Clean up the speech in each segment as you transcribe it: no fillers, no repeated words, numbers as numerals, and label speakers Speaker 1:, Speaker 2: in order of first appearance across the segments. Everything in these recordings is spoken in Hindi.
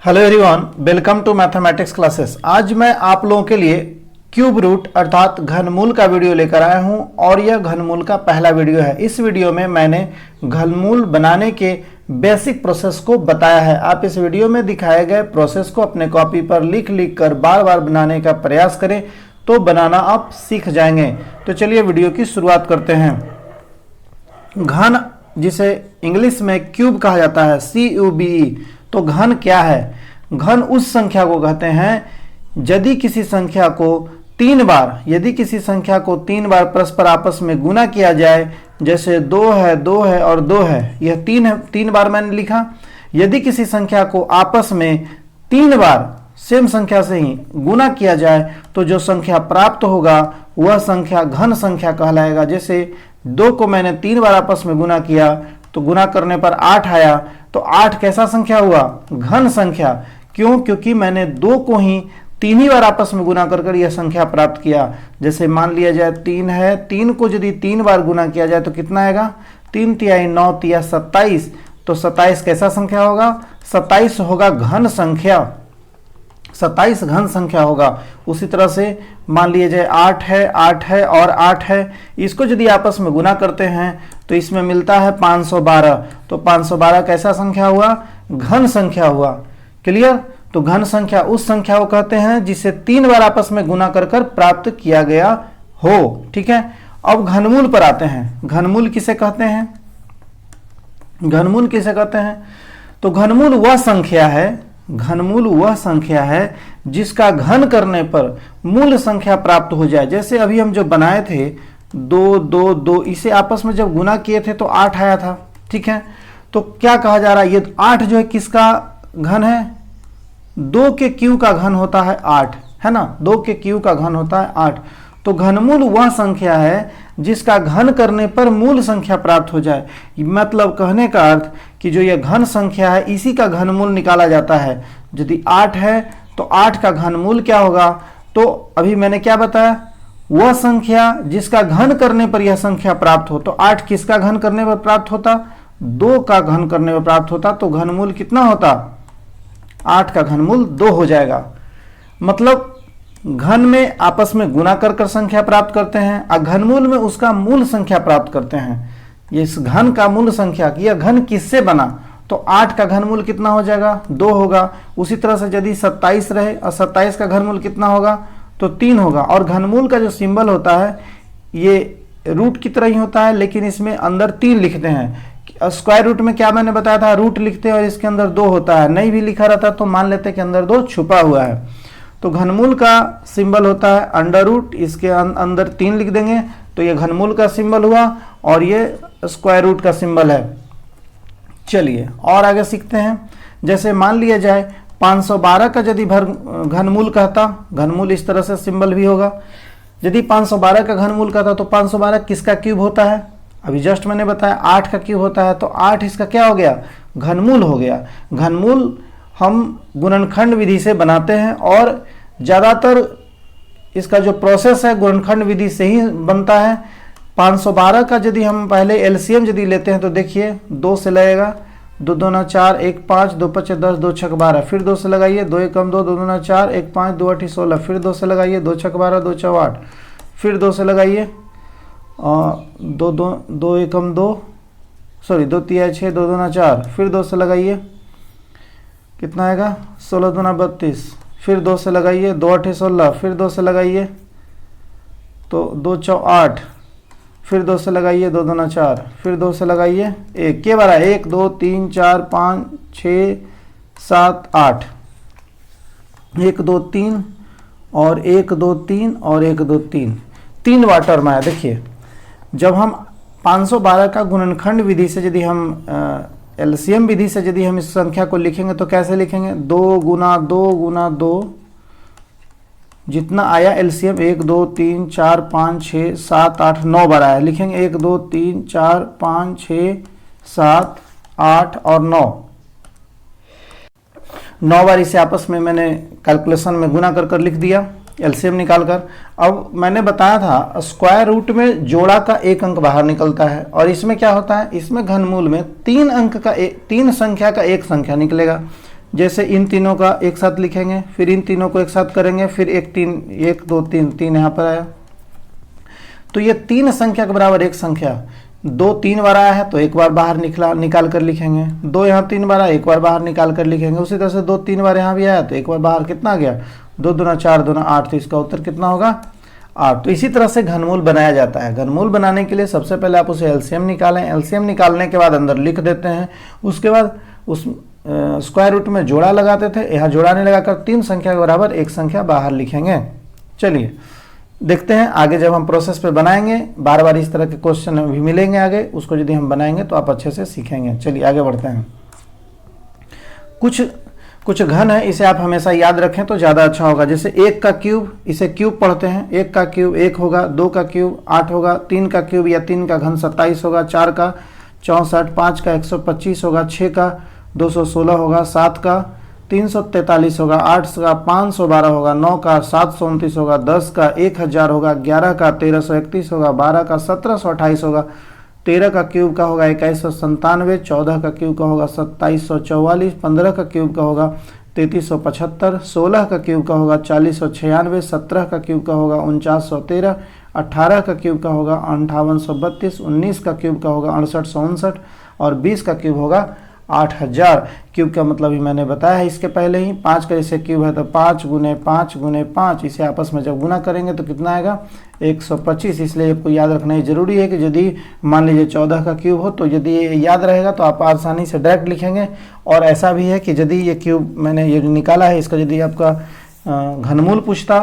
Speaker 1: Hello everyone, welcome to mathematics classes. आज मैं आप लोगों के लिए क्यूब रूट अर्थात घनमूल का वीडियो लेकर आया हूं और यह घनमूल का पहला वीडियो है। इस वीडियो में मैंने घनमूल बनाने के बेसिक प्रोसेस को बताया है। आप इस वीडियो में दिखाए गए प्रोसेस को अपने कॉपी पर लिख कर बार बार बनाने का प्रयास करें तो बनाना आप सीख जाएंगे। तो चलिए वीडियो की शुरुआत करते हैं। घन, जिसे इंग्लिश में क्यूब कहा जाता है, CUBE। तो घन क्या है? घन उस संख्या को कहते हैं यदि किसी संख्या को तीन बार परस्पर आपस में गुना किया जाए, जैसे 2 है 2 है और 2 है, यह 3 है, 3 बार मैंने लिखा। यदि किसी संख्या को आपस में 3 बार सेम संख्या से ही गुना किया जाए तो जो संख्या प्राप्त होगा वह संख्या घन संख्या कहलाएगा। जैसे 2 को मैंने 3 बार आपस में गुना किया तो गुना करने पर 8 आया, तो 8 कैसा संख्या हुआ? घन संख्या। क्यों? क्योंकि मैंने 2 को ही 3 ही बार आपस में गुना कर यह संख्या प्राप्त किया। जैसे मान लिया जाए 3 है, 3 को यदि 3 बार गुना किया जाए तो कितना आएगा? 3 तिहाई 9 तिया 27। तो 27 कैसा संख्या होगा? 27 होगा घन संख्या, 27 घन संख्या होगा। उसी तरह से मान लिया जाए 8 है और 8 है, इसको यदि आपस में गुना करते हैं तो इसमें मिलता है 512। तो 512 कैसा संख्या हुआ? घन संख्या हुआ। क्लियर? तो घन संख्या उस संख्या को कहते हैं जिसे 3 बार आपस में गुना कर प्राप्त किया गया हो। ठीक है, अब घनमूल पर आते हैं। घनमूल किसे कहते हैं? घनमूल किसे कहते हैं? तो घनमूल वह संख्या है जिसका घन करने पर मूल संख्या प्राप्त हो जाए। जैसे अभी हम जो बनाए थे 2 2 2, इसे आपस में जब गुना किए थे तो 8 आया था। ठीक है, तो क्या कहा जा रहा है? ये 8 जो है किसका घन है? 2 के क्यू का घन होता है 8, है ना? 2 के क्यू का घन होता है 8। तो घनमूल वह संख्या है जिसका घन करने पर मूल संख्या प्राप्त हो जाए। मतलब कहने का अर्थ कि जो यह घन संख्या है इसी का घनमूल निकाला जाता है। यदि 8 है तो 8 का घनमूल क्या होगा? तो अभी मैंने क्या बताया? वह संख्या जिसका घन करने पर यह संख्या प्राप्त हो। तो 8 किसका घन करने पर प्राप्त होता? 2 का घन करने पर प्राप्त होता। तो घनमूल कितना होता? 8 का घनमूल 2 हो जाएगा। मतलब घन में आपस में गुना कर संख्या प्राप्त करते हैं और घनमूल में उसका मूल संख्या प्राप्त करते हैं। ये इस घन का मूल संख्या कि यह घन किससे बना, तो 8 का घनमूल कितना हो जाएगा? 2 होगा। उसी तरह से यदि 27 रहे और 27 का घनमूल कितना होगा? तो 3 होगा। और घनमूल का जो सिंबल होता है ये रूट की तरह ही होता है, लेकिन इसमें अंदर 3 लिखते हैं। स्क्वायर रूट में क्या मैंने बताया था? रूट लिखते हैं और इसके अंदर 2 होता है। नहीं भी लिखा रहता तो मान लेते हैं कि अंदर 2 छुपा हुआ है। तो घनमूल का सिंबल होता है अंडर रूट, इसके अंदर 3 लिख देंगे तो ये घनमूल का सिंबल हुआ और ये स्क्वायर रूट का सिंबल है। चलिए और आगे सीखते हैं। जैसे मान लिया जाए 512 का यदि घनमूल कहता, घनमूल इस तरह से सिंबल भी होगा। यदि 512 का घनमूल कहता तो 512 किसका क्यूब होता है? अभी जस्ट मैंने बताया 8 का क्यूब होता है। तो 8 इसका क्या हो गया? घनमूल हो गया। घनमूल हम गुणनखंड विधि से बनाते हैं और ज़्यादातर इसका जो प्रोसेस है गुणनखंड विधि से ही बनता है। 512 का यदि हम पहले एलसीएम यदि लेते हैं तो देखिए 2 से लगेगा, 2 दूना 4 1 5 2 5 10 2 6 12, फिर 2 से लगाइए, 2 1 2 2 दूना 4 1 5 2 8 16, फिर 2 से लगाइए, 2 6 12 2 6 8, फिर 2 से लगाइए, 2 2 1 2 सॉरी 2 3 6 2 दूना 4, फिर 2 से लगाइए, कितना आएगा? 16 दूना 32, फिर 2 से लगाइए, 2 8 16, फिर 2 से लगाइए तो 2 4 8, फिर 2 से लगाइए, 2 दूना 4, फिर 2 से लगाइए 1 के बार 1 2 3 4 5 6 7 8, 1 2 3 और 1 2 3 और 1 2 3, 3 बार टर्म आया। देखिए जब हम 512 का गुणनखंड विधि से यदि हम एलसीएम विधि से यदि हम इस संख्या को लिखेंगे तो कैसे लिखेंगे? 2 गुना 2 गुना 2, जितना आया एलसीएम 1 2 3 4 5 6 7 8 9 बार आया। लिखेंगे 1 2 3 4 5 6 7 8 और 9 बार इसे आपस में मैंने कैलकुलेशन में गुना कर लिख दिया एलसीएम निकालकर। अब मैंने बताया था स्क्वायर रूट में जोड़ा का 1 अंक बाहर निकलता है और इसमें क्या होता है? इसमें घनमूल में 3 अंक का 3 संख्या का 1 संख्या निकलेगा। जैसे इन तीनों का एक साथ लिखेंगे, फिर इन तीनों को एक साथ करेंगे, फिर 1 3 1 2 3 3 यहाँ पर आया। तो ये 3 संख्या के बराबर एक संख्या 2 3 बार आया है तो एक बार बाहर निकाल कर लिखेंगे। 2 यहाँ 3 बार आया, एक बार बाहर निकाल कर लिखेंगे। उसी तरह से 2 3 बार यहाँ भी आया तो एक बार बाहर, कितना आ गया 2 दूना 4 दूना 8, तो इसका उत्तर कितना होगा 8। तो इसी तरह से घनमूल बनाया जाता है। घनमूल बनाने के लिए सबसे पहले आप उसे एलसीएम निकालें, एलसीएम निकालने के बाद अंदर लिख देते हैं, उसके बाद उस स्क्वायर रूट में जोड़ा लगाते थे, यहाँ जोड़ा नहीं लगाकर 3 संख्या के बराबर एक संख्या बाहर लिखेंगे। चलिए देखते हैं आगे जब हम प्रोसेस पे बनाएंगे, बार बार इस तरह के क्वेश्चन भी मिलेंगे आगे, उसको यदि हम बनाएंगे तो आप अच्छे से सीखेंगे। चलिए आगे बढ़ते हैं। कुछ घन है, इसे आप हमेशा याद रखें तो ज़्यादा अच्छा होगा। जैसे 1 का क्यूब, इसे क्यूब पढ़ते हैं। 1 का क्यूब 1 होगा, 2 का क्यूब 8 होगा, 3 का क्यूब या 3 का घन 27 होगा, 4 का 64, 5 का 125 होगा, 6 का 216 होगा, 7 का 343 होगा, 8 का 512 होगा, 9 का 729 होगा, 10 का 1000 होगा, 11 का 1331 होगा, 12 का 1728 होगा, 13 का क्यूब का होगा 2197, 14 का क्यूब का होगा 2744, 15 का क्यूब का होगा 3375, 16 का क्यूब का होगा 4096, 17 का क्यूब का होगा 4913, 18 का क्यूब का होगा 5832, 19 का क्यूब का होगा 6859 और 20 का क्यूब होगा 8000। क्यूब का मतलब ही मैंने बताया है इसके पहले ही। 5 का जैसे क्यूब है तो 5 गुने 5 गुने 5, इसे आपस में जब गुना करेंगे तो कितना आएगा 125। इसलिए आपको याद रखना ही जरूरी है कि यदि मान लीजिए 14 का क्यूब हो तो यदि ये याद रहेगा तो आप आसानी से डायरेक्ट लिखेंगे। और ऐसा भी है कि यदि ये क्यूब मैंने ये निकाला है, इसका यदि आपका घनमूल पूछता,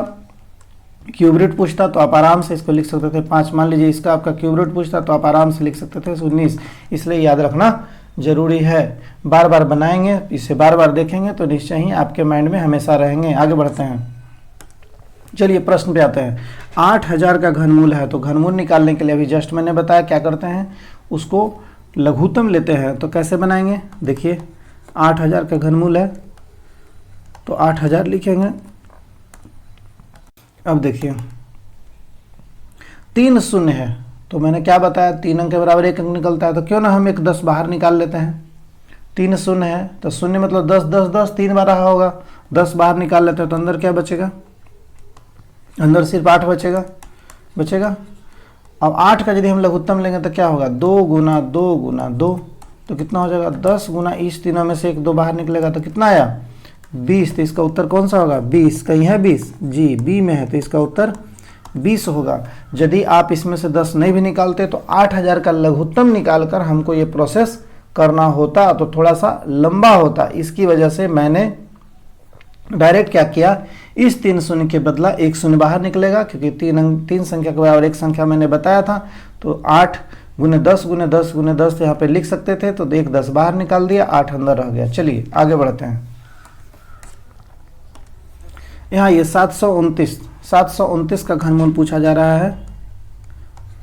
Speaker 1: क्यूब रूट पूछता तो आप आराम से इसको लिख सकते थे 5। मान लीजिए इसका आपका क्यूब रूट पूछता तो आप आराम से लिख सकते थे 19। इसलिए याद रखना जरूरी है। बार बार बनाएंगे, इसे बार बार देखेंगे तो निश्चय ही आपके माइंड में हमेशा रहेंगे। आगे बढ़ते हैं। चलिए प्रश्न पे आते हैं। 8000 का घनमूल है, तो घनमूल निकालने के लिए अभी जस्ट मैंने बताया क्या करते हैं, उसको लघुत्तम लेते हैं। तो कैसे बनाएंगे, देखिए 8000 का घनमूल है तो 8000 लिखेंगे। अब देखिए 3 शून्य है तो मैंने क्या बताया 3 अंक के बराबर 1 अंक निकलता है, तो क्यों ना हम एक 10 बाहर निकाल लेते हैं। 3 शून्य है तो शून्य मतलब 10 10 10 3 बार रहा होगा, 10 बाहर निकाल लेते हैं तो अंदर क्या बचेगा, अंदर सिर्फ 8 बचेगा। अब 8 का यदि हम लघुत्तम लेंगे तो क्या होगा 2 गुना 2 गुना 2, तो कितना हो जाएगा 10 गुना, इस तीनों में से 1 2 बाहर निकलेगा तो कितना आया 20। तो इसका उत्तर कौन सा होगा 20। कहीं है 20 जी, बी में है तो इसका उत्तर 20 होगा। यदि आप इसमें से 10 नहीं भी निकालते तो 8000 का लघुत्तम निकालकर हमको ये प्रोसेस करना होता तो थोड़ा सा लंबा होता। इसकी वजह से मैंने डायरेक्ट क्या किया, इस 3 शून्य के बदला 1 शून्य बाहर निकलेगा, क्योंकि 3 संख्या के बराबर एक संख्या मैंने बताया था। तो 8 गुने 10 गुने 10 गुने 10 यहाँ पे लिख सकते थे, तो 1 10 बाहर निकाल दिया, 8 अंदर रह गया। चलिए आगे बढ़ते हैं। यहाँ ये 729 का घनमूल पूछा जा रहा है।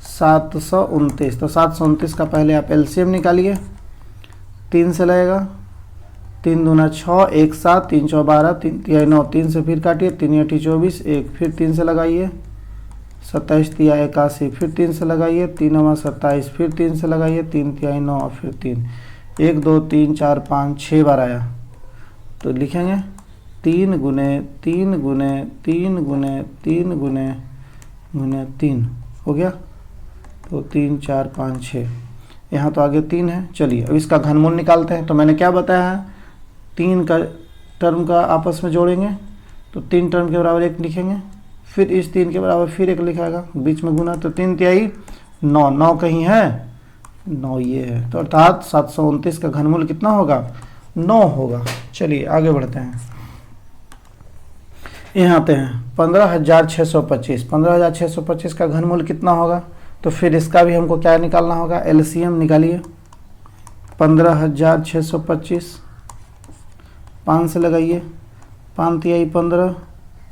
Speaker 1: 729, तो 729 का पहले आप एलसीएम निकालिए। 3 से लगेगा, 3 दूना 6, 1 7, 3 4 12, 3 3 9, 3 से फिर काटिए, 3 8 24, 1 फिर 3 से लगाइए, 27 3 81, फिर 3 से लगाइए, 3 9 27, फिर 3 से लगाइए, 3 3 9, फिर 3, 1 2 3 4 5 6 बार आया। तो लिखेंगे 3 गुने 3 गुने 3 गुने 3 गुने गुने 3 हो गया। तो 3 4 5 6, यहाँ तो आगे 3 है। चलिए अब इसका घनमूल निकालते हैं। तो मैंने क्या बताया है, 3 का टर्म का आपस में जोड़ेंगे तो 3 टर्म के बराबर 1 लिखेंगे, फिर इस 3 के बराबर फिर 1 लिखाएगा, बीच में गुना, तो 3 तिहाई 9, 9 कहीं है 9 ये है। तो अर्थात 729 का घनमूल कितना होगा 9 होगा। चलिए आगे बढ़ते हैं। यहाँ आते हैं 15625। 15625 का घनमूल कितना होगा, तो फिर इसका भी हमको क्या निकालना होगा, एलसीएम निकालिए। 15625, 5 से लगाइए, 5 तिहाई 15,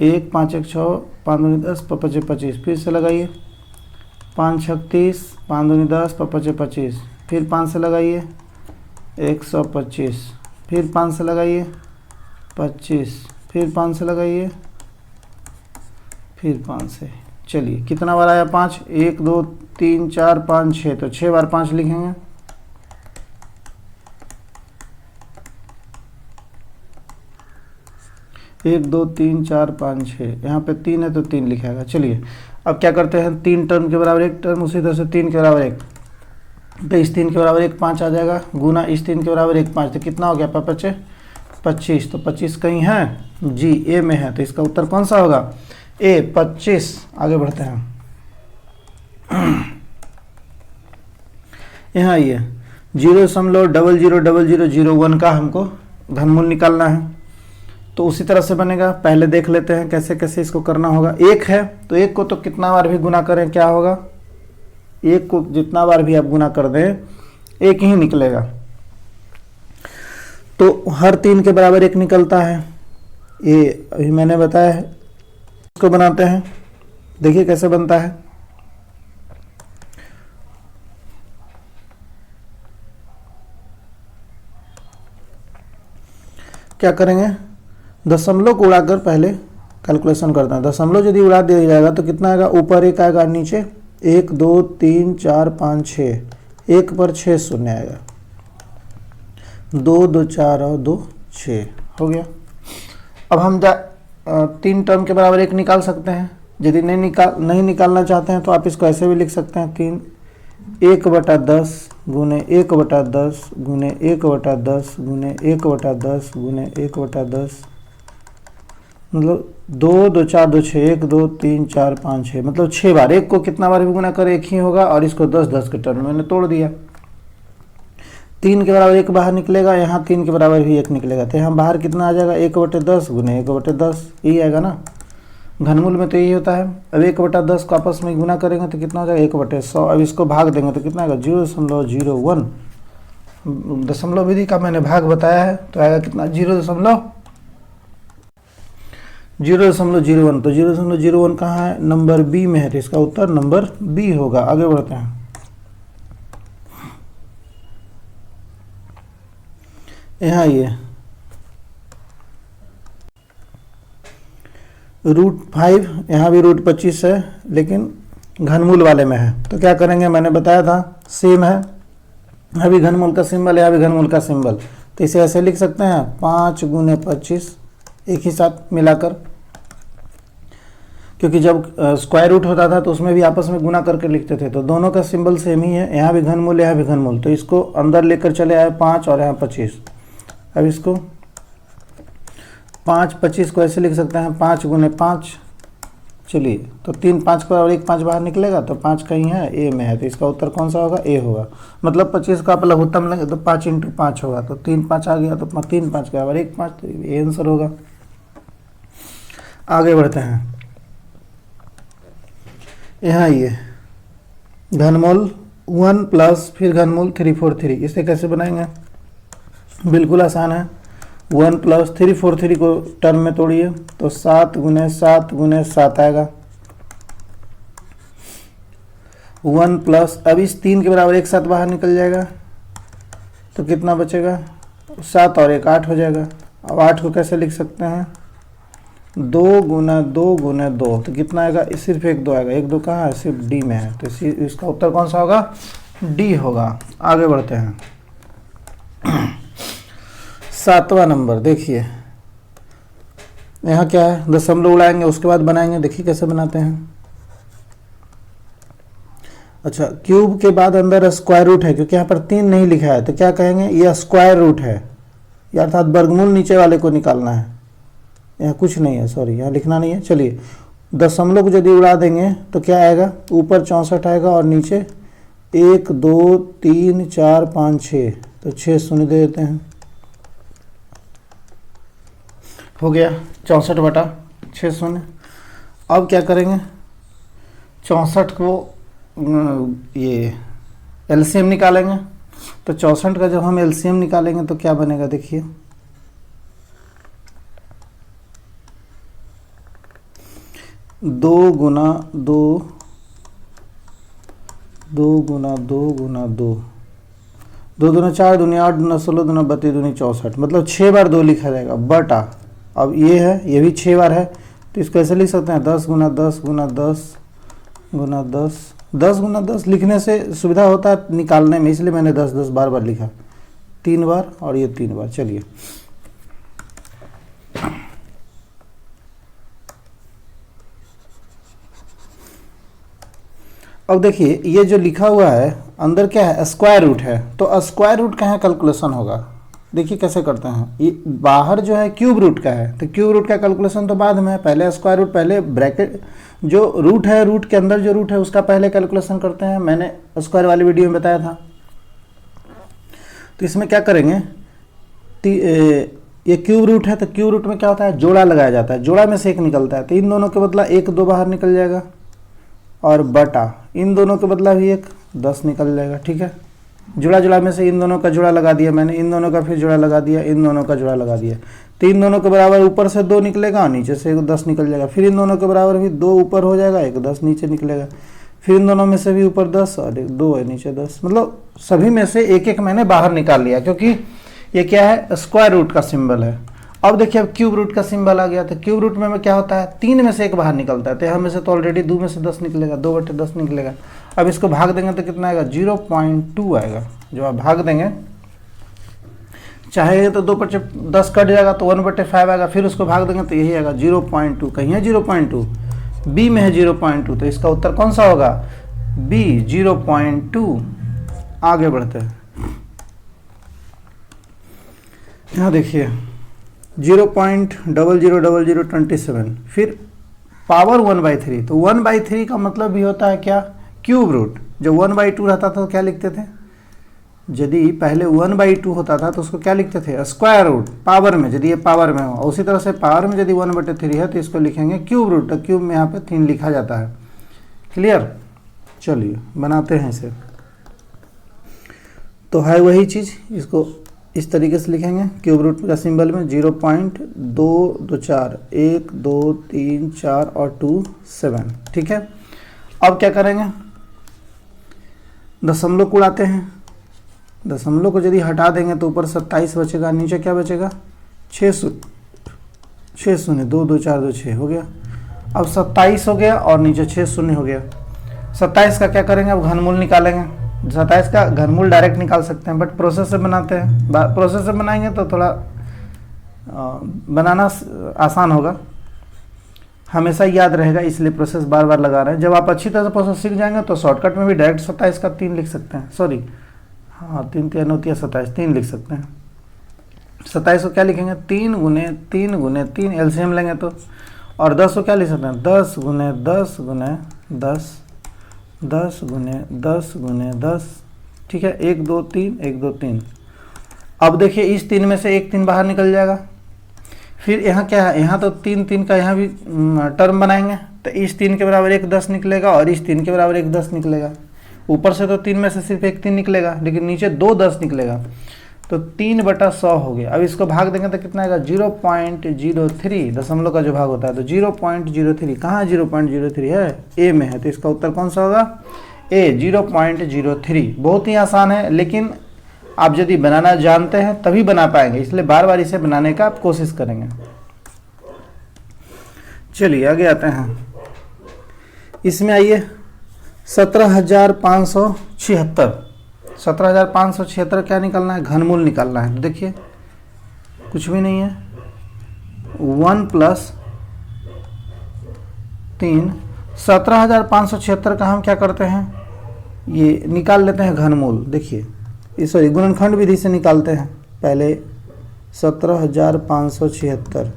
Speaker 1: 1 5 1 6, 5 दूनी 10, 5 5 25, फिर से लगाइए, 5 6 30, 5 दूनी 10, 5 5 25, फिर 5 से लगाइए 125, फिर 5 से लगाइए 25, फिर 5 से लगाइए, फिर 5 से। चलिए कितना बार आया 5, 1 2 3 4 5 6, तो 6 बार 5 लिखेंगे। 1 2 3 4 5 6, यहाँ पे 3 है तो 3 लिखाएगा। चलिए अब क्या करते हैं, 3 टर्म के बराबर 1 टर्म, उसी तरह से 3 के बराबर 1, तो इस 3 के बराबर 1 5 आ जाएगा, गुना इस 3 के बराबर 1 5, तो कितना हो गया पापा बच्चे 25। तो 25 कहीं है जी, ए में है, तो इसका उत्तर कौन सा होगा, ए 25। आगे बढ़ते हैं, यहाँ आइए 0.000001 का हमको घनमूल निकालना है। तो उसी तरह से बनेगा, पहले देख लेते हैं कैसे कैसे इसको करना होगा। 1 है तो 1 को तो कितना बार भी गुना करें क्या होगा, 1 को जितना बार भी आप गुना कर दें 1 ही निकलेगा। तो हर 3 के बराबर 1 निकलता है, ये अभी मैंने बताया है। इसको बनाते हैं, देखिए कैसे बनता है। क्या करेंगे, दशमलव को उड़ाकर पहले कैलकुलेशन करते हैं। दशमलव यदि उड़ा दिया जाएगा तो कितना आएगा, ऊपर 1 आएगा, नीचे 1 2 3 4 5 6, 1 पर 6 शून्य आएगा, 2 2 4 और 2 6 हो गया। अब हम 3 टर्म के बराबर 1 निकाल सकते हैं। यदि नहीं निकालना चाहते हैं तो आप इसको ऐसे भी लिख सकते हैं, 3 1/10 गुने 1/10 गुने 1/10 गुने 1/10 गुने 1/10, मतलब 2 2 4 2 6, 1 2 3 4 5 6, मतलब 6 बार। 1 को कितना बार भी गुना करें 1 ही होगा, और इसको 10 10 के टर्म में मैंने तोड़ दिया। 3 के बराबर 1 बाहर निकलेगा, यहाँ 3 के बराबर भी 1 निकलेगा, तो यहाँ बाहर कितना आ जाएगा, 1/10 गुने 1/10, यही आएगा ना, घनमूल में तो यही होता है। अब 1/10 को आपस में गुना करेंगे तो कितना हो जाएगा, 1/100। अब इसको भाग देंगे तो कितना आएगा, 0.01। दशमलव विधि का मैंने भाग बताया है, तो आएगा कितना, 0.01। तो 0.01 कहाँ है, नंबर बी में है, तो इसका उत्तर नंबर बी होगा। आगे बढ़ते हैं, यहाँ ये √5, यहाँ भी √25 है, लेकिन घनमूल वाले में है। तो क्या करेंगे, मैंने बताया था सेम है, यहाँ भी घनमूल का सिंबल है, यहाँ भी घनमूल का सिंबल, तो इसे ऐसे लिख सकते हैं 5 गुने 25 एक ही साथ मिलाकर, क्योंकि जब स्क्वायर रूट होता था तो उसमें भी आपस में गुना करके लिखते थे, तो दोनों का सिंबल सेम ही है, यहाँ भी घनमूल यहाँ भी घनमूल, तो इसको अंदर लेकर चले आए 5 और यहाँ 25। अब इसको 5 25 को ऐसे लिख सकते हैं 5 गुने 5, चलिए तो 3 5 को और 1 5 बाहर निकलेगा, तो 5 कहीं है, ए में है, तो इसका उत्तर कौन सा होगा, ए होगा। मतलब 25 का आप लघुत्तम लेंगे तो 5 × 5 होगा, तो 3 5 आ गया, तो 3 5 के बराबर 1 5, तो ये आंसर होगा। आगे बढ़ते हैं, यहाँ ये घनमूल 1 प्लस फिर घनमूल 343, इसे कैसे बनाएंगे, बिल्कुल आसान है। 1 + 343 को टर्म में तोड़िए तो 7 गुने 7 गुने 7 आएगा। 1 प्लस, अब इस 3 के बराबर 1 7 बाहर निकल जाएगा, तो कितना बचेगा, 7 और 1 8 हो जाएगा। अब 8 को कैसे लिख सकते हैं, 2 गुना 2 गुने 2, तो कितना आएगा, सिर्फ 1 2 आएगा, 1 2 कहाँ है, सिर्फ डी में है, तो इसका उत्तर कौन सा होगा, डी होगा। आगे बढ़ते हैं, 7वां नंबर देखिए, यहाँ क्या है, दशमलव उड़ाएंगे उसके बाद बनाएंगे, देखिए कैसे बनाते हैं। अच्छा, क्यूब के बाद अंदर स्क्वायर रूट है, क्योंकि यहाँ पर 3 नहीं लिखा है, तो क्या कहेंगे, यह स्क्वायर रूट है, या अर्थात वर्गमूल नीचे वाले को निकालना है, यहाँ कुछ नहीं है, सॉरी यहाँ लिखना नहीं है। चलिए दशमलव को यदि उड़ा देंगे तो क्या आएगा, ऊपर 64 आएगा और नीचे 1 2 3 4 5 6, तो 6 शून्य दे देते हैं, हो गया 64/6 शून्य। अब क्या करेंगे, 64 को ये एलसीएम निकालेंगे, तो 64 का जब हम एलसीएम निकालेंगे तो क्या बनेगा, देखिए 2 गुना 2 2 गुना 2 गुना 2, 2 दूना 4 दूनी 8 दूना 16 दूना 32 दूनी 64, मतलब 6 बार 2 लिखा जाएगा, बटा अब ये है, ये भी 6 बार है, तो इसको ऐसे लिख सकते हैं 10 गुना 10 गुना 10 गुना 10, 10 गुना 10 लिखने से सुविधा होता है निकालने में, इसलिए मैंने 10 10 बार लिखा, 3 बार और ये 3 बार। चलिए अब देखिए ये जो लिखा हुआ है अंदर क्या है, स्क्वायर रूट है, तो स्क्वायर रूट का यहाँ कैलकुलेशन होगा। देखिए कैसे करते हैं, ये बाहर जो है क्यूब रूट का है, तो क्यूब रूट का कैलकुलेशन तो बाद में है, पहले स्क्वायर रूट, पहले ब्रैकेट जो रूट है, रूट के अंदर जो रूट है उसका पहले कैलकुलेशन करते हैं। मैंने स्क्वायर वाली वीडियो में बताया था। तो इसमें क्या करेंगे, ये क्यूब रूट है, तो क्यूब रूट में क्या होता है, जोड़ा लगाया जाता है, जोड़ा में से एक निकलता है, तो इन दोनों के बदला 1 2 बाहर निकल जाएगा, और बटा इन दोनों के बदला भी 1 10 निकल जाएगा। ठीक है, जुड़ा जुड़ा में से इन दोनों का जुड़ा लगा दिया मैंने, इन दोनों का फिर जुड़ा लगा दिया, इन दोनों का जुड़ा लगा दिया, तो इन दोनों के बराबर ऊपर से 2 निकलेगा और नीचे से 10 निकल जाएगा, फिर इन दोनों के बराबर भी 2 ऊपर हो जाएगा, 1 10 नीचे निकलेगा, फिर इन दोनों में से भी ऊपर 10 और 2 है नीचे 10, मतलब सभी में से एक एक मैंने बाहर निकाल लिया, क्योंकि ये क्या है, स्क्वायर रूट का सिंबल है। अब देखिए अब क्यूब रूट का सिंबल आ गया, तो क्यूब रूट में क्या होता है, 3 में से 1 बाहर निकलता है, तो यहाँ में से तो ऑलरेडी 2 में से 10 निकलेगा, 2/10 निकलेगा। अब इसको भाग देंगे तो कितना आएगा, 0.2 आएगा। जो आप भाग देंगे, चाहे तो 2/10 कट जाएगा तो 1/5 आएगा, फिर उसको भाग देंगे तो यही आएगा 0.2। कहीं है 0.2, बी में है 0.2, तो इसका उत्तर कौन सा होगा, बी 0.2। आगे बढ़ते हैं, यहाँ देखिए 0.000027, फिर पावर 1/3, तो 1/3 का मतलब भी होता है क्या, क्यूब रूट। जब 1/2 रहता था तो क्या लिखते थे, यदि पहले 1/2 होता था तो उसको क्या लिखते थे, स्क्वायर रूट पावर में, यदि ये पावर में हो। उसी तरह से पावर में यदि 1/3 है तो इसको लिखेंगे क्यूब रूट, तो क्यूब में यहाँ पे 3 लिखा जाता है। क्लियर, चलिए बनाते हैं इसे। तो है वही चीज़, इसको इस तरीके से लिखेंगे, क्यूब रूट का सिंबल में 0.224, 1 2 3 4 और 2 7। ठीक है, अब क्या करेंगे, दशमलव को उड़ाते हैं। दशमलव को यदि हटा देंगे तो ऊपर 27 बचेगा, नीचे क्या बचेगा, 6 शून्य, 2 2 4 2 6 हो गया। अब 27 हो गया और नीचे 6 शून्य हो गया। 27 का क्या करेंगे, अब घनमूल निकालेंगे। 27 का घनमूल डायरेक्ट निकाल सकते हैं, बट प्रोसेस से बनाते हैं। प्रोसेस से बनाएंगे तो थोड़ा बनाना आसान होगा, हमेशा याद रहेगा, इसलिए प्रोसेस बार बार लगा रहे हैं। जब आप अच्छी तरह से प्रोसेस सीख जाएंगे तो शॉर्टकट में भी डायरेक्ट 27 का 3 लिख सकते हैं, सॉरी हाँ 3 3 9 27 3 लिख सकते हैं। 27 को क्या लिखेंगे, 3 गुने 3 गुने 3, एलसीएम लेंगे तो, और 10 को क्या लिख सकते हैं, 10 गुने 10 गुने 10, 10 गुने 10 गुने 10। ठीक है, 1 2 3 1 2 3। अब देखिए इस 3 में से एक 3 बाहर निकल जाएगा। फिर यहाँ क्या है, यहाँ तो 3 3 का यहाँ भी टर्म बनाएंगे, तो इस 3 के बराबर 1 10 निकलेगा और इस 3 के बराबर 1 10 निकलेगा। ऊपर से तो 3 में से सिर्फ एक 3 निकलेगा, लेकिन नीचे 2 10 निकलेगा, तो 3/100 हो गया। अब इसको भाग देंगे तो कितना आएगा, 0.03, दशमलव का जो भाग होता है, तो 0.03। कहाँ 0.03 है, ए में है, तो इसका उत्तर कौन सा होगा, ए 0.03। बहुत ही आसान है, लेकिन आप यदि बनाना जानते हैं तभी बना पाएंगे, इसलिए बार बार इसे बनाने का आप कोशिश करेंगे। चलिए आगे आते हैं, इसमें आइए 17,576। 17,576 क्या निकालना है, घनमूल निकालना है। तो देखिए कुछ भी नहीं है, 1 + 3। 17,576 का हम क्या करते हैं, ये निकाल लेते हैं घनमूल। देखिए सॉरी गुणनखंड विधि से निकालते हैं। पहले 17,576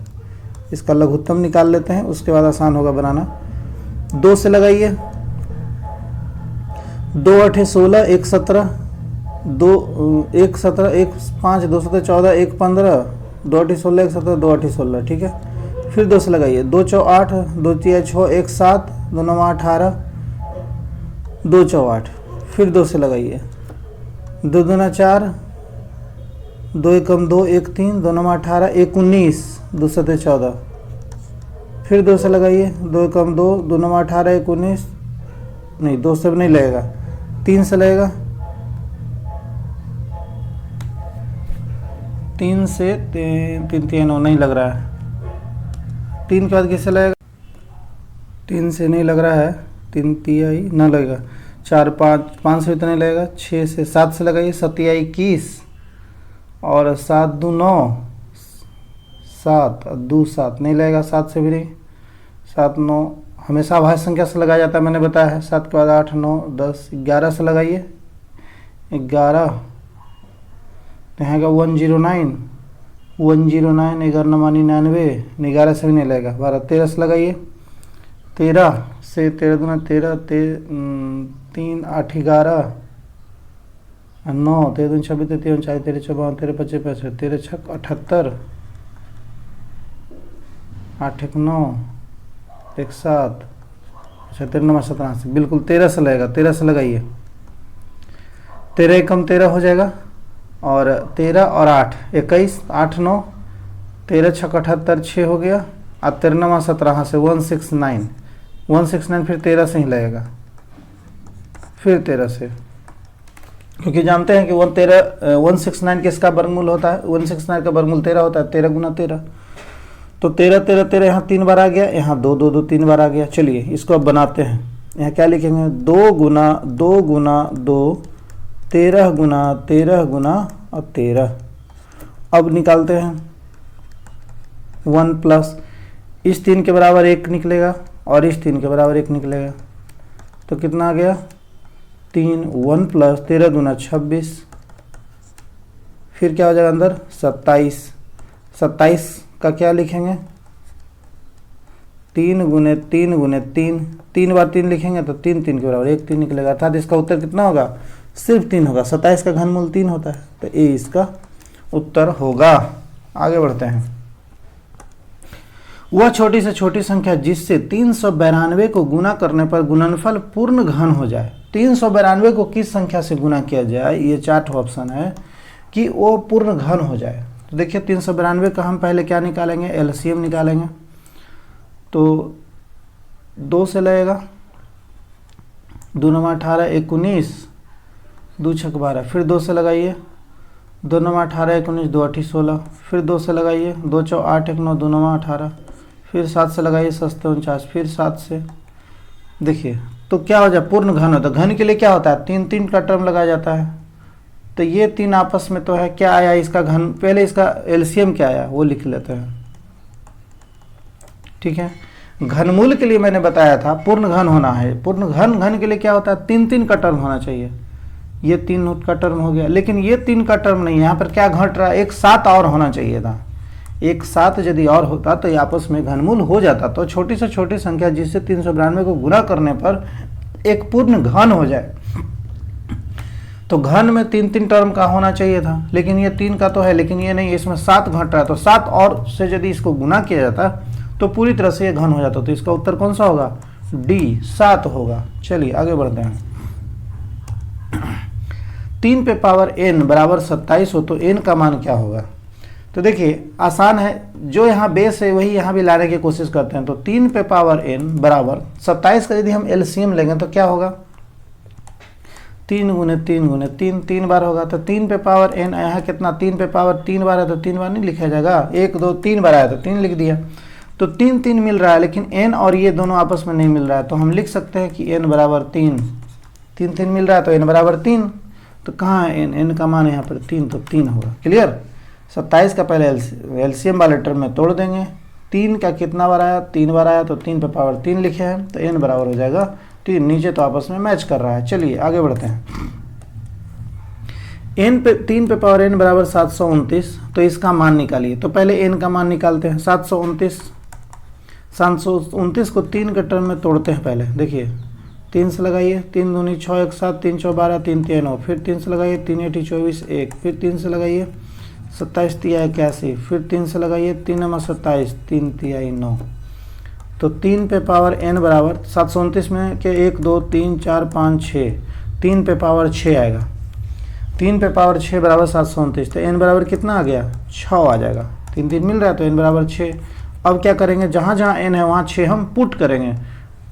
Speaker 1: इसका लघुत्तम निकाल लेते हैं, उसके बाद आसान होगा बनाना। 2 से लगाइए, 2 8 16 1 17, 2 1 17 1 5 2 7 14 1 15, 2 8 16 1 17 2 8 16। ठीक है, फिर 2 से लगाइए, 2 4 8 2 3 6 1 7 2 9 18 2 4 8। फिर 2 से लगाइए, 2 2 4 2 1 2 1 3 2 9 18 1 19 2 7 14। फिर 2 से लगाइए, 2 1 2 2 9 18 1 19, नहीं 2 से नहीं लगेगा, 3 से लगेगा, 3 से 3 3 नहीं लग रहा है। 3 के बाद किससे लगेगा, 3 से नहीं लग रहा है, 3 तिहाई ना लगेगा, 4 5 से इतना लगेगा, 6 से 7 से लगाइए, 7 21 और 7 2 9 7 2 7 नहीं लगेगा, 7 से भी नहीं, 7 9 हमेशा अभाज्य संख्या से लगाया जाता है, मैंने बताया है। 7 के बाद 8, 9, 10, 11 से लगाइए। 11 तो यहाँ का 109, 109, 11 99, 11 से भी नहीं लगेगा। 12, 13 से लगाइए। 13 से 13 दूना 13, 3, 8, 11, 9, 13 दूनी 26, 13, 40, 13, 54, 13, 25, 65, 13 छक 78, 8, 1, 9, 1, 7, अच्छा 13, 9, 17 से बिल्कुल 13 से लगेगा। 13 से लगाइए। 13 एकम 13 हो जाएगा, और 13 और 8 21, 8, 9, 13 छक 78, 6 हो गया। अब 13, 9, 17 से 169, 169 फिर 13 से ही लगेगा, फिर 13 से, क्योंकि जानते हैं कि 169 किसका वर्गमूल होता है, 169 का वर्गमूल 13 होता है। 13 गुना 13, तो 13, 13, 13 यहाँ 3 बार आ गया, यहाँ 2, 2, 2 3 बार आ गया। चलिए इसको अब बनाते हैं। यहाँ क्या लिखेंगे, 2 गुना 2 गुना 2, 13 गुना 13 गुना और 13। अब निकालते हैं 1 प्लस इस 3 के बराबर 1 निकलेगा, और इस 3 के बराबर 1 निकलेगा, तो कितना आ गया 3। 1 प्लस 13 दूना 26, फिर क्या हो जाएगा अंदर 27। 27 का क्या लिखेंगे, 3 गुने 3 गुने 3, 3 बार 3 लिखेंगे तो 3 3 के बराबर 1, 3 निकलेगा। अर्थात इसका उत्तर कितना होगा, सिर्फ 3 होगा। 27 का घनमूल 3 होता है, तो ये इसका उत्तर होगा। आगे बढ़ते हैं। वह छोटी से छोटी संख्या जिससे 392 को गुना करने पर गुणनफल पूर्ण घन हो जाए। 392 को किस संख्या से गुना किया जाए, ये 4 ऑप्शन है कि वो पूर्ण घन हो जाए। तो देखिए 392 का हम पहले क्या निकालेंगे, एलसीएम निकालेंगे। तो 2 से लगेगा, 2 9 18, 19, 2 6 12, फिर 2 से लगाइए, 2 9 18, 19, 2 8 16, फिर 2 से लगाइए, 2 4 8 1 9, 2 9 18, फिर 7 से लगाइए, 7 49, फिर 7 से। देखिए तो क्या हो जाए, पूर्ण घन होता है। घन के लिए क्या होता है, 3 3 का टर्म लगाया जाता है। तो ये 3 आपस में तो है, क्या आया इसका घन, पहले इसका एलसीएम क्या आया वो लिख लेते हैं। ठीक है, घनमूल के लिए मैंने बताया था पूर्ण घन होना है। पूर्ण घन के लिए क्या होता है, 3 3 का टर्म होना चाहिए। ये 3 का टर्म हो गया, लेकिन ये 3 का टर्म नहीं है। यहाँ पर क्या घट रहा है, एक 7 और होना चाहिए था। एक 7 यदि और होता तो ये आपस में घनमूल हो जाता। तो छोटी से छोटी संख्या जिससे 392 को गुणा करने पर एक पूर्ण घन हो जाए, तो घन में 3 3 टर्म का होना चाहिए था, लेकिन ये 3 का तो है, लेकिन ये नहीं, इसमें 7 घट रहा है। तो 7 और से यदि इसको गुना किया जाता तो पूरी तरह से ये घन हो जाता। तो इसका उत्तर कौन सा होगा, डी 7 होगा। चलिए आगे बढ़ते हैं। 3 पे पावर n बराबर 27 हो तो n का मान क्या होगा। तो देखिए आसान है, जो यहाँ बेस है वही यहाँ भी लाने की कोशिश करते हैं। तो 3 पे पावर n बराबर 27 का यदि हम एलसीएम लेंगे तो क्या होगा, 3 गुने 3 गुने 3, 3 बार होगा। तो 3 पे पावर n यहाँ कितना, 3 पे पावर 3 बार है तो 3 बार नहीं लिखा जाएगा, 1 2 3 बार आया तो 3 लिख दिया। तो 3 3 मिल रहा है, लेकिन n और ये दोनों आपस में नहीं मिल रहा है। तो हम लिख सकते हैं कि n बराबर 3, 3 3 मिल रहा है तो n बराबर 3। तो कहाँ है n का मान यहाँ पर 3, तो 3 होगा। क्लियर। 27 का पहले एलसीएम वाले टर्म में तोड़ देंगे। 3 का कितना बार आया, 3 बार आया, तो 3 पे पावर 3 लिखे हैं, तो n बराबर हो जाएगा 3। नीचे तो आपस में मैच कर रहा है। चलिए आगे बढ़ते हैं। तीन पे पावर n बराबर 729, तो इसका मान निकालिए। तो पहले n का मान निकालते हैं। 729 को 3 के टर्म में तोड़ते हैं। पहले देखिए 3 से लगाइए, 3 दूनी 6 1 7, 3 4 12, 3 3 9, फिर 3 से लगाइए, 3 8 24 1, फिर 3 से लगाइए 27 3 81, फिर 3 से लगाइए 3 9 27, 3 3 9। तो 3 पे पावर n बराबर 729 में के 1 2 3 4 5 6, 3 पे पावर 6 आएगा। 3 पे पावर 6 बराबर 729, तो n बराबर कितना आ गया, 6 आ जाएगा। 3 3 मिल रहा है तो n बराबर 6। अब क्या करेंगे, जहाँ जहाँ n है वहाँ 6 हम पुट करेंगे।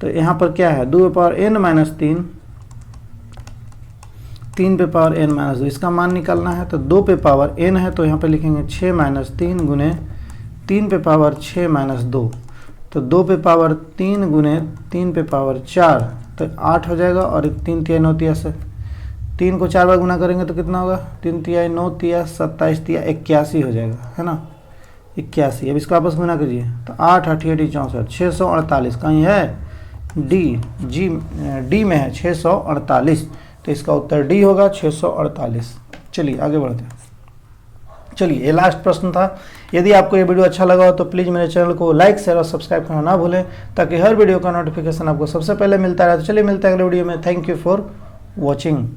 Speaker 1: तो यहाँ पर क्या है, 2 पे पावर n माइनस 3, 3 पे पावर n माइनस 2, इसका मान निकालना है। तो 2 पे पावर n है तो यहाँ पे लिखेंगे 6 माइनस 3 गुने 3 पे पावर 6 माइनस 2, तो 2 पे पावर 3 गुने 3 पे पावर 4, तो 8 हो जाएगा। और 3 3 9 3 से 3 को 4 बार गुना करेंगे तो कितना होगा, 3 3 9 3 27 3 81 हो जाएगा, है ना, 81। अब इसको आपस गुना कीजिए तो 8 8 64, 648 कहीं है, डी में है 648, तो इसका उत्तर डी होगा 648। चलिए आगे बढ़ते हैं। चलिए ये लास्ट प्रश्न था। यदि आपको ये वीडियो अच्छा लगा हो तो प्लीज़ मेरे चैनल को लाइक शेयर और सब्सक्राइब करना ना भूलें, ताकि हर वीडियो का नोटिफिकेशन आपको सबसे पहले मिलता रहे। तो चलिए मिलते हैं अगले वीडियो में। Thank you for watching.